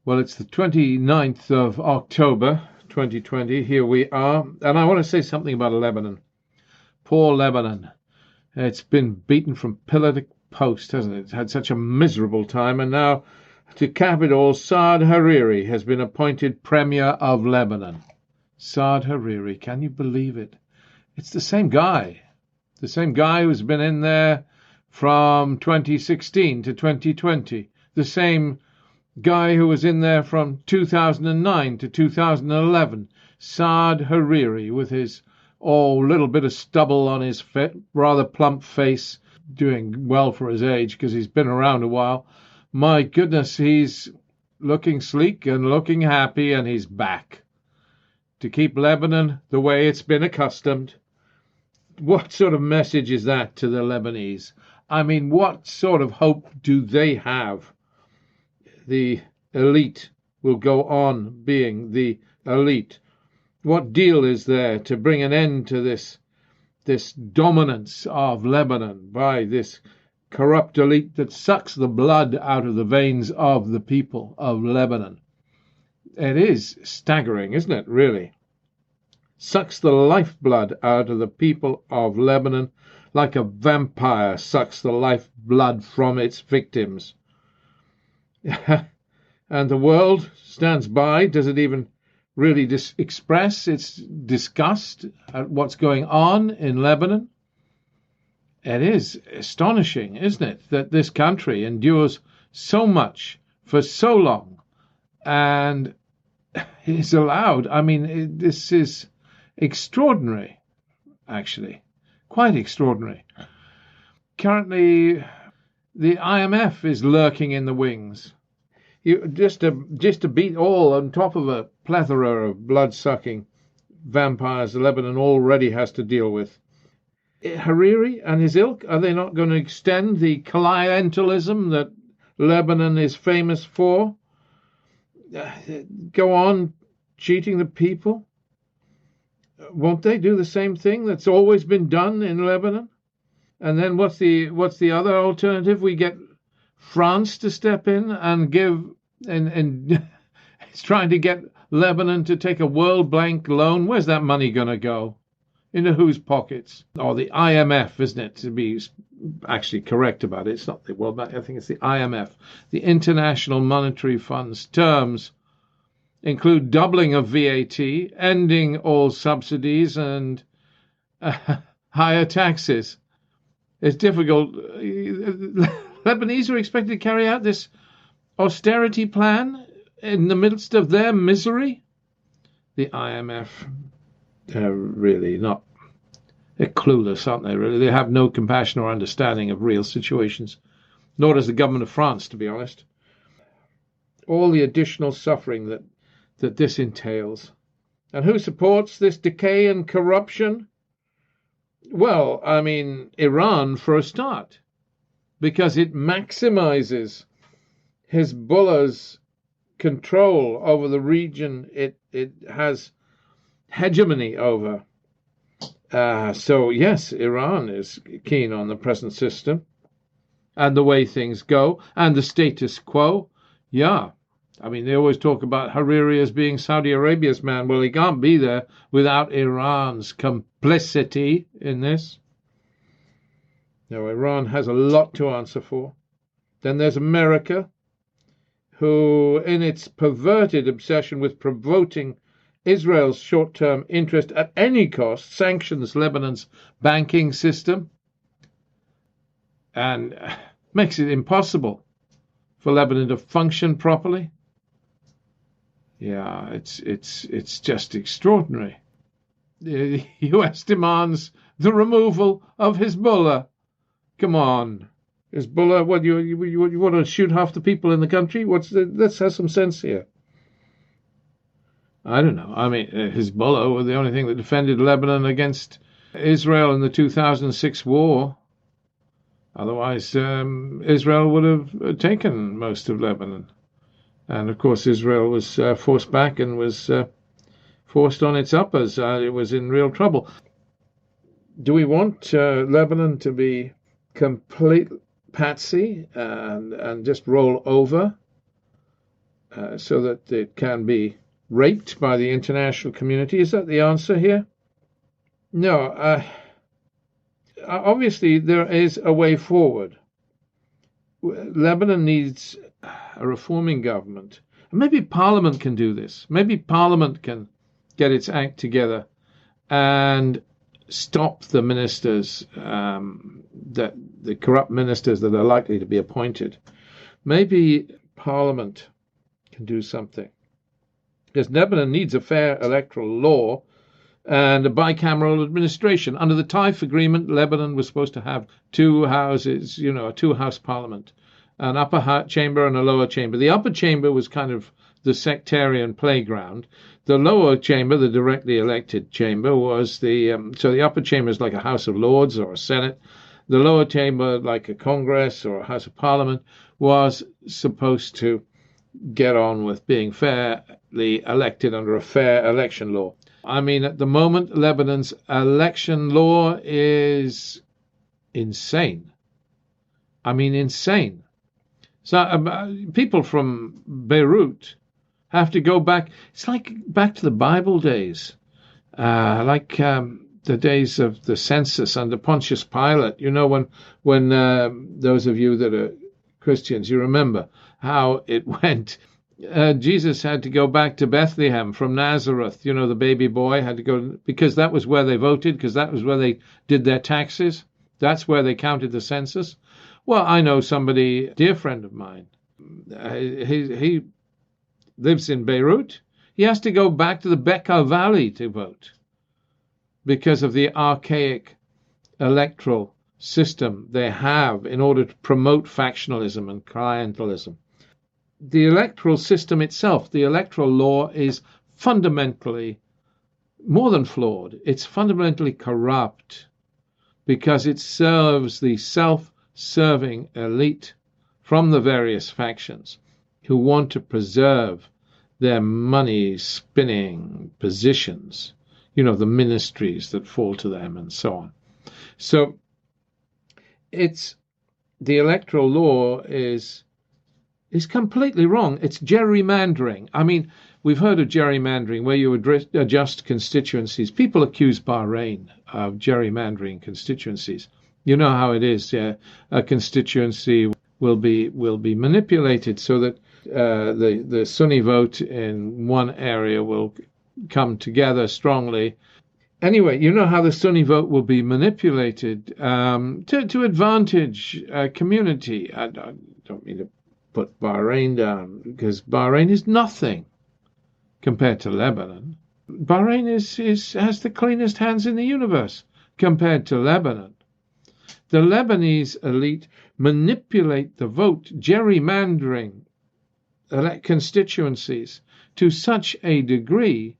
Well, it's the 29th of October, 2020. Here we are. And I want to say something about Lebanon. Poor Lebanon. It's been beaten from pillar to post, hasn't it? It's had such a miserable time. And now, to cap it all, Saad Hariri has been appointed Premier of Lebanon. Saad Hariri, can you believe it? It's the same guy. The same guy who's been in there from 2016 to 2020. The same guy who was in there from 2009 to 2011, Saad Hariri, with his little bit of stubble on his rather plump face, doing well for his age because he's been around a while. My goodness, he's looking sleek and looking happy, and he's back to keep Lebanon the way it's been accustomed. What sort of message is that to the Lebanese? I mean, what sort of hope do they have? The elite will go on being the elite. What deal is there to bring an end to this dominance of Lebanon by this corrupt elite that sucks the blood out of the veins of the people of Lebanon? It is staggering, isn't it, really? Sucks the lifeblood out of the people of Lebanon like a vampire sucks the lifeblood from its victims. And the world stands by. Does it even really express its disgust at what's going on in Lebanon? It is astonishing, isn't it, that this country endures so much for so long and is allowed. I mean, this is extraordinary, actually, quite extraordinary. Currently, the IMF is lurking in the wings. Just to beat all on top of a plethora of blood-sucking vampires Lebanon already has to deal with. Hariri and his ilk, are they not going to extend the clientelism that Lebanon is famous for? Go on cheating the people? Won't they do the same thing that's always been done in Lebanon? And then what's the other alternative? We get France to step in and give and it's trying to get Lebanon to take a World Bank loan. Where's that money going to go? Into whose pockets? Oh, the IMF, isn't it? To be actually correct about it, it's not the World Bank. I think it's the IMF, the International Monetary Fund's terms include doubling of VAT, ending all subsidies, and higher taxes. It's difficult. Lebanese are expected to carry out this austerity plan in the midst of their misery. The IMF, they're really not. They're clueless, aren't they, really? They have no compassion or understanding of real situations. Nor does the government of France, to be honest. All the additional suffering that this entails. And who supports this decay and corruption? Well, I mean, Iran for a start, because it maximizes Hezbollah's control over the region it has hegemony over. So, yes, Iran is keen on the present system and the way things go and the status quo. Yeah. I mean, they always talk about Hariri as being Saudi Arabia's man. Well, he can't be there without Iran's complicity in this. Now, Iran has a lot to answer for. Then there's America, who, in its perverted obsession with promoting Israel's short-term interest at any cost, sanctions Lebanon's banking system and makes it impossible for Lebanon to function properly. Yeah, it's just extraordinary. The U.S. demands the removal of Hezbollah. Come on, Hezbollah. What you want to shoot half the people in the country? Let's have some sense here. I don't know. I mean, Hezbollah were the only thing that defended Lebanon against Israel in the 2006 war. Otherwise, Israel would have taken most of Lebanon. And, of course, Israel was forced back and was forced on its uppers. It was in real trouble. Do we want Lebanon to be complete patsy and just roll over? so that it can be raped by the international community. Is that the answer here? No. Obviously, there is a way forward. Lebanon needs a reforming government. Maybe Parliament can do this. Maybe Parliament can get its act together and stop the ministers, that the corrupt ministers that are likely to be appointed. Maybe Parliament can do something. Because Lebanon needs a fair electoral law and a bicameral administration. Under the Taif agreement, Lebanon was supposed to have two houses, a two-house parliament, an upper chamber and a lower chamber. The upper chamber was kind of the sectarian playground. The lower chamber, the directly elected chamber, was so the upper chamber is like a House of Lords or a Senate. The lower chamber, like a Congress or a House of Parliament, was supposed to get on with being fairly elected under a fair election law. I mean, at the moment, Lebanon's election law is insane. I mean, insane. So people from Beirut have to go back. It's like back to the Bible days, like the days of the census under Pontius Pilate. When those of you that are Christians, you remember how it went. Jesus had to go back to Bethlehem from Nazareth. The baby boy had to go because that was where they voted, because that was where they did their taxes. That's where they counted the census. Well, I know somebody, a dear friend of mine, he lives in Beirut. He has to go back to the Bekaa Valley to vote because of the archaic electoral system they have in order to promote factionalism and clientelism. The electoral system itself, the electoral law, is fundamentally more than flawed. It's fundamentally corrupt because it serves the self-serving elite from the various factions who want to preserve their money-spinning positions, the ministries that fall to them and so on. So the electoral law is completely wrong. It's gerrymandering. I mean, we've heard of gerrymandering where you adjust constituencies. People accuse Bahrain of gerrymandering constituencies. You know how it is. A constituency will be manipulated so that the Sunni vote in one area will come together strongly. Anyway, you know how the Sunni vote will be manipulated to advantage a community. I don't mean to put Bahrain down, because Bahrain is nothing compared to Lebanon. Bahrain has the cleanest hands in the universe compared to Lebanon. The Lebanese elite manipulate the vote, gerrymandering constituencies to such a degree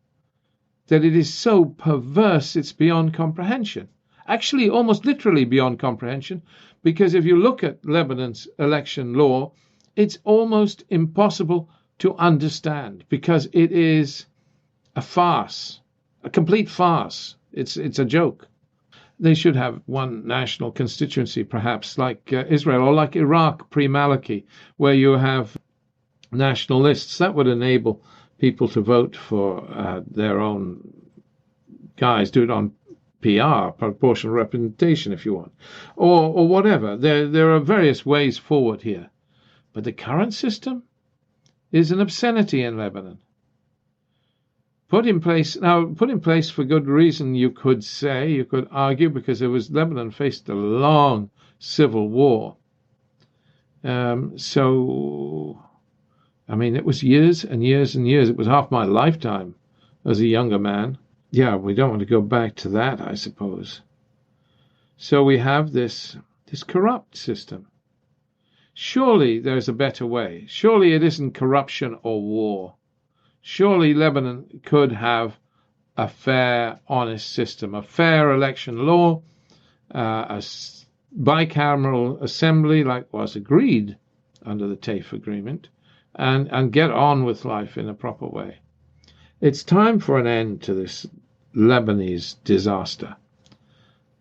that it is so perverse it's beyond comprehension. Actually, almost literally beyond comprehension, because if you look at Lebanon's election law, it's almost impossible to understand because it is a farce, a complete farce. It's a joke. They should have one national constituency, perhaps like Israel or like Iraq pre-Maliki, where you have national lists. That would enable people to vote for their own guys. Do it on PR, proportional representation, if you want, or whatever. There are various ways forward here. But the current system is an obscenity in Lebanon. Put in place for good reason, you could argue, because Lebanon faced a long civil war. So, I mean, it was years and years and years. It was half my lifetime as a younger man. Yeah, we don't want to go back to that, I suppose. So we have this corrupt system. Surely there's a better way. Surely it isn't corruption or war. Surely Lebanon could have a fair, honest system, a fair election law, a bicameral assembly like was agreed under the Taif agreement, and get on with life in a proper way. It's time for an end to this Lebanese disaster,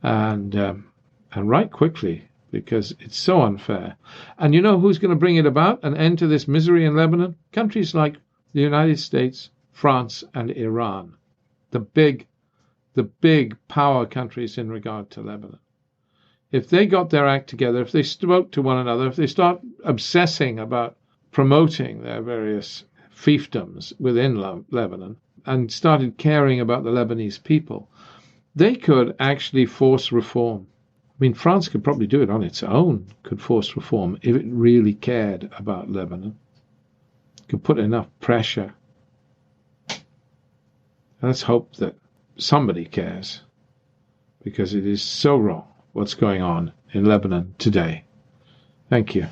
and right quickly. because it's so unfair. And you know who's going to bring it about, an end to this misery in Lebanon? Countries like the United States, France, and Iran, the big power countries in regard to Lebanon. If they got their act together, if they spoke to one another, if they start obsessing about promoting their various fiefdoms within Lebanon and started caring about the Lebanese people, they could actually force reform. I mean, France could probably do it on its own, could force reform if it really cared about Lebanon, could put enough pressure. Let's hope that somebody cares, because it is so wrong what's going on in Lebanon today. Thank you.